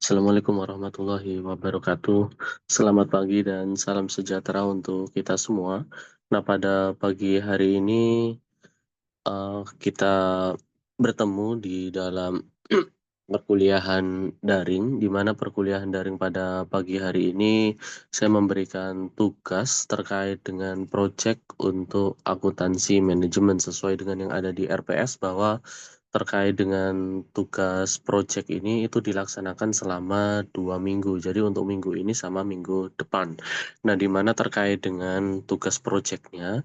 Assalamualaikum warahmatullahi wabarakatuh. Selamat pagi dan salam sejahtera untuk kita semua. Nah, pada pagi hari ini kita bertemu di dalam perkuliahan daring, di mana perkuliahan daring pada pagi hari ini saya memberikan tugas terkait dengan proyek untuk akuntansi manajemen sesuai dengan yang ada di RPS bahwa terkait dengan tugas proyek ini itu dilaksanakan selama 2 minggu. Jadi untuk minggu ini sama minggu depan. Nah, di mana terkait dengan tugas proyeknya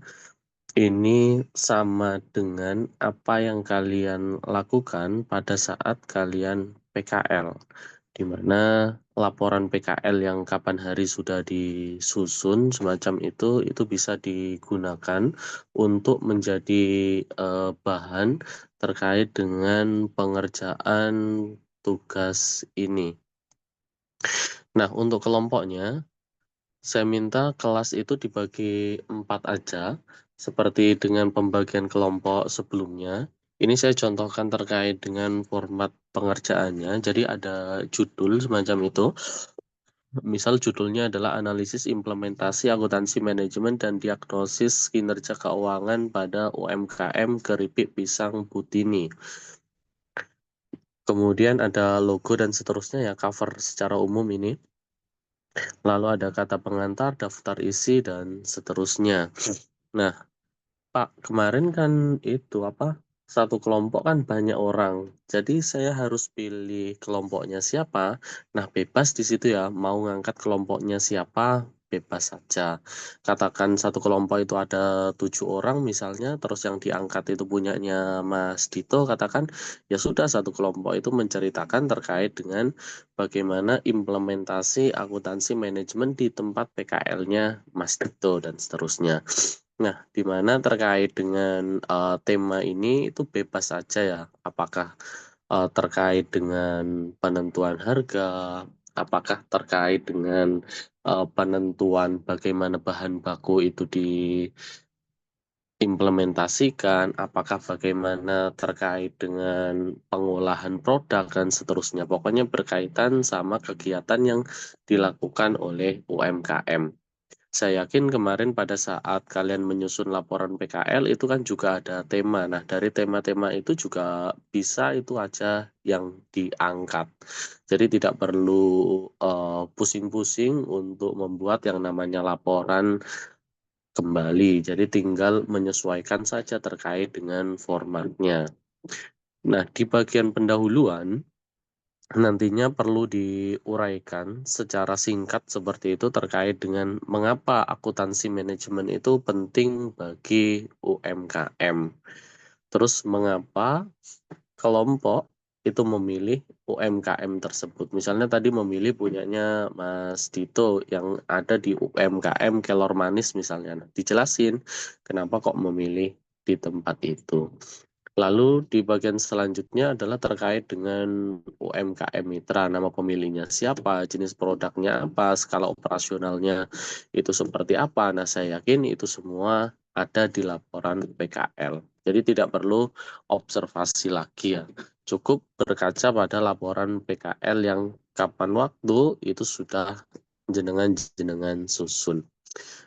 ini sama dengan apa yang kalian lakukan pada saat kalian PKL, di mana laporan PKL yang kapan hari sudah disusun semacam itu bisa digunakan untuk menjadi bahan terkait dengan pengerjaan tugas ini. Nah, untuk kelompoknya, saya minta kelas itu dibagi 4 aja, seperti dengan pembagian kelompok sebelumnya. Ini saya contohkan terkait dengan format pengerjaannya. Jadi ada judul semacam itu. Misal judulnya adalah analisis implementasi akuntansi manajemen dan diagnosis kinerja keuangan pada UMKM Keripik Pisang Butini. Kemudian ada logo dan seterusnya ya, cover secara umum ini. Lalu ada kata pengantar, daftar isi, dan seterusnya. Nah, Pak, kemarin kan itu apa? Satu kelompok kan banyak orang. Jadi saya harus pilih kelompoknya siapa. Nah, bebas di situ ya. Mau ngangkat kelompoknya siapa, bebas saja. Katakan satu kelompok itu ada 7 orang misalnya, terus yang diangkat itu punyanya Mas Dito, katakan ya sudah satu kelompok itu menceritakan terkait dengan bagaimana implementasi akuntansi manajemen di tempat PKL-nya Mas Dito dan seterusnya. Nah, di mana terkait dengan tema ini itu bebas saja ya. Apakah terkait dengan penentuan harga, apakah terkait dengan penentuan bagaimana bahan baku itu diimplementasikan, apakah bagaimana terkait dengan pengolahan produk dan seterusnya. Pokoknya berkaitan sama kegiatan yang dilakukan oleh UMKM. Saya yakin kemarin pada saat kalian menyusun laporan PKL itu kan juga ada tema. Nah, dari tema-tema itu juga bisa itu aja yang diangkat. Jadi tidak perlu pusing-pusing untuk membuat yang namanya laporan kembali. Jadi tinggal menyesuaikan saja terkait dengan formatnya. Nah, di bagian pendahuluan nantinya perlu diuraikan secara singkat seperti itu terkait dengan mengapa akuntansi manajemen itu penting bagi UMKM. Terus mengapa kelompok itu memilih UMKM tersebut. Misalnya tadi memilih punyanya Mas Dito yang ada di UMKM Kelor Manis misalnya. Nah, dijelasin kenapa kok memilih di tempat itu. Lalu di bagian selanjutnya adalah terkait dengan UMKM Mitra, nama pemilihnya siapa, jenis produknya apa, skala operasionalnya itu seperti apa. Nah, saya yakin itu semua ada di laporan PKL. Jadi tidak perlu observasi lagi ya. Cukup berkaca pada laporan PKL yang kapan waktu itu sudah jenengan-jenengan susun.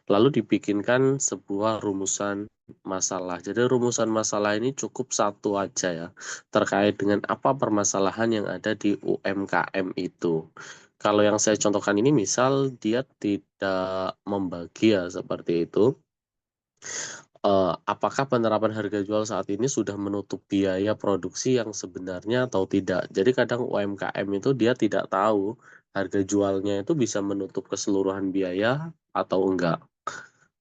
Lalu dibikinkan sebuah rumusan masalah. Jadi rumusan masalah ini cukup satu aja ya, terkait dengan apa permasalahan yang ada di UMKM itu. Kalau yang saya contohkan ini misal dia tidak membagi ya seperti itu. Apakah penerapan harga jual saat ini sudah menutup biaya produksi yang sebenarnya atau tidak? Jadi kadang UMKM itu dia tidak tahu harga jualnya itu bisa menutup keseluruhan biaya atau enggak.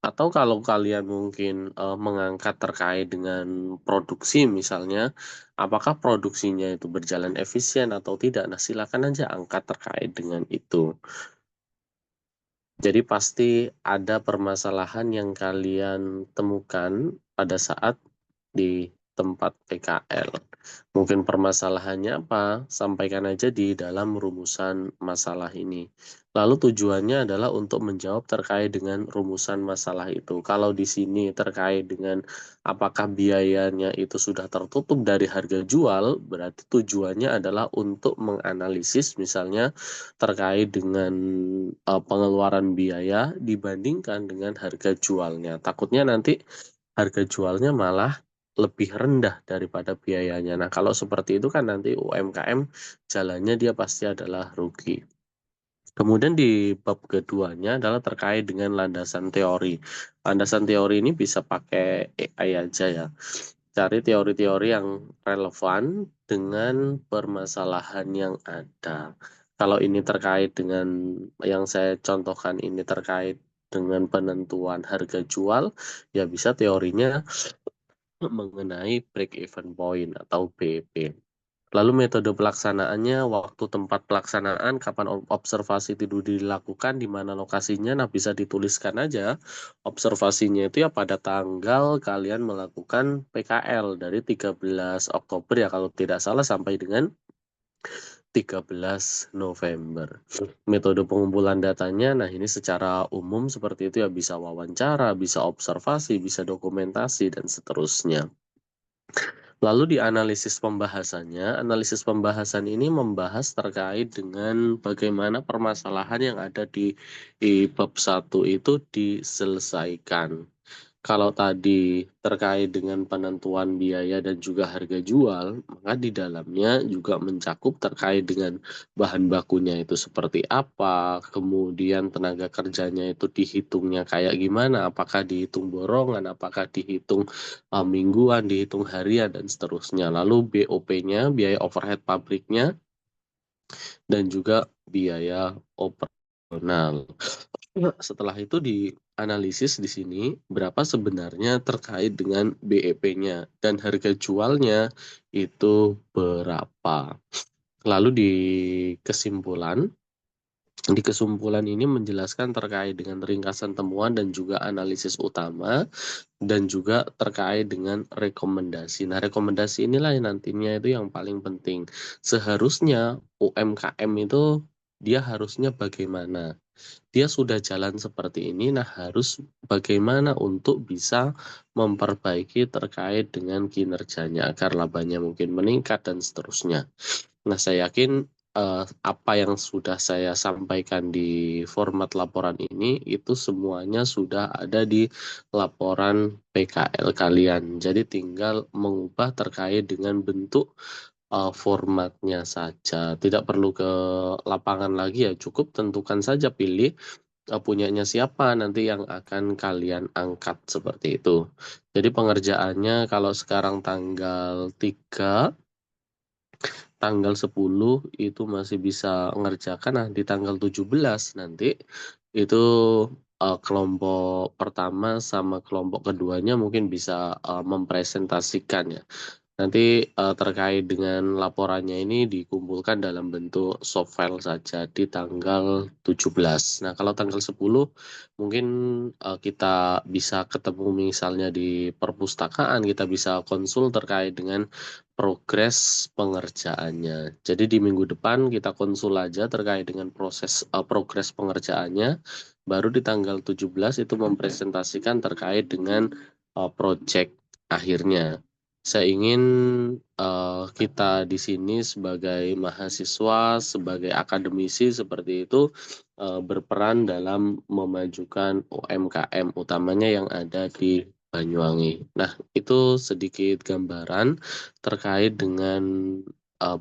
Atau kalau kalian mungkin mengangkat terkait dengan produksi misalnya, apakah produksinya itu berjalan efisien atau tidak? Nah, silakan aja angkat terkait dengan itu. Jadi pasti ada permasalahan yang kalian temukan pada saat di tempat PKL. Mungkin permasalahannya apa? Sampaikan aja di dalam rumusan masalah ini. Lalu tujuannya adalah untuk menjawab terkait dengan rumusan masalah itu. Kalau di sini terkait dengan apakah biayanya itu sudah tertutup dari harga jual, berarti tujuannya adalah untuk menganalisis misalnya terkait dengan pengeluaran biaya dibandingkan dengan harga jualnya. Takutnya nanti harga jualnya malah lebih rendah daripada biayanya. Nah, kalau seperti itu kan nanti UMKM jalannya dia pasti adalah rugi. Kemudian di bab keduanya adalah terkait dengan landasan teori. Landasan teori ini bisa pakai AI aja ya. Cari teori-teori yang relevan dengan permasalahan yang ada. Kalau ini terkait dengan yang saya contohkan ini terkait dengan penentuan harga jual, ya bisa teorinya mengenai break even point atau BEP. Lalu metode pelaksanaannya, waktu tempat pelaksanaan, kapan observasi itu dilakukan, di mana lokasinya, nah bisa dituliskan aja observasinya itu ya pada tanggal kalian melakukan PKL dari 13 Oktober ya kalau tidak salah sampai dengan 13 November. Metode pengumpulan datanya, nah ini secara umum seperti itu ya bisa wawancara, bisa observasi, bisa dokumentasi, dan seterusnya. Lalu di analisis pembahasan ini membahas terkait dengan bagaimana permasalahan yang ada di bab 1 itu diselesaikan. Kalau tadi terkait dengan penentuan biaya dan juga harga jual, maka di dalamnya juga mencakup terkait dengan bahan bakunya itu seperti apa, kemudian tenaga kerjanya itu dihitungnya kayak gimana, apakah dihitung borongan, apakah dihitung mingguan, dihitung harian, dan seterusnya. Lalu BOP-nya, biaya overhead pabriknya, dan juga biaya operasional. Setelah itu dianalisis di sini berapa sebenarnya terkait dengan BEP-nya dan harga jualnya itu berapa. Lalu kesimpulan, di kesimpulan ini menjelaskan terkait dengan ringkasan temuan dan juga analisis utama dan juga terkait dengan rekomendasi. Nah, rekomendasi inilah yang nantinya itu yang paling penting. Seharusnya UMKM itu dia harusnya bagaimana? Dia sudah jalan seperti ini, nah harus bagaimana untuk bisa memperbaiki terkait dengan kinerjanya agar labanya mungkin meningkat dan seterusnya. Nah, saya yakin apa yang sudah saya sampaikan di format laporan ini itu semuanya sudah ada di laporan PKL kalian. Jadi tinggal mengubah terkait dengan bentuk formatnya saja. Tidak perlu ke lapangan lagi ya, cukup tentukan saja pilih punyanya siapa nanti yang akan kalian angkat seperti itu. Jadi pengerjaannya kalau sekarang tanggal 10 itu masih bisa ngerjakan, nah di tanggal 17 nanti itu kelompok pertama sama kelompok keduanya mungkin bisa mempresentasikan ya. Nanti terkait dengan laporannya ini dikumpulkan dalam bentuk soft file saja di tanggal 17. Nah, kalau tanggal 10 mungkin kita bisa ketemu misalnya di perpustakaan, kita bisa konsul terkait dengan progres pengerjaannya. Jadi di minggu depan kita konsul aja terkait dengan proses progres pengerjaannya, baru di tanggal 17 itu mempresentasikan terkait dengan project akhirnya. Saya ingin kita di sini sebagai mahasiswa, sebagai akademisi seperti itu berperan dalam memajukan UMKM utamanya yang ada di Banyuwangi. Nah, itu sedikit gambaran terkait dengan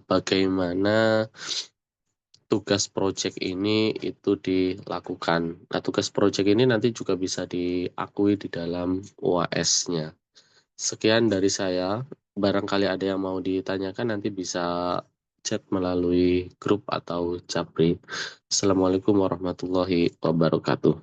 bagaimana tugas proyek ini itu dilakukan. Nah, tugas proyek ini nanti juga bisa diakui di dalam UAS-nya. Sekian dari saya. Barangkali ada yang mau ditanyakan nanti bisa chat melalui grup atau Japri. Assalamualaikum warahmatullahi wabarakatuh.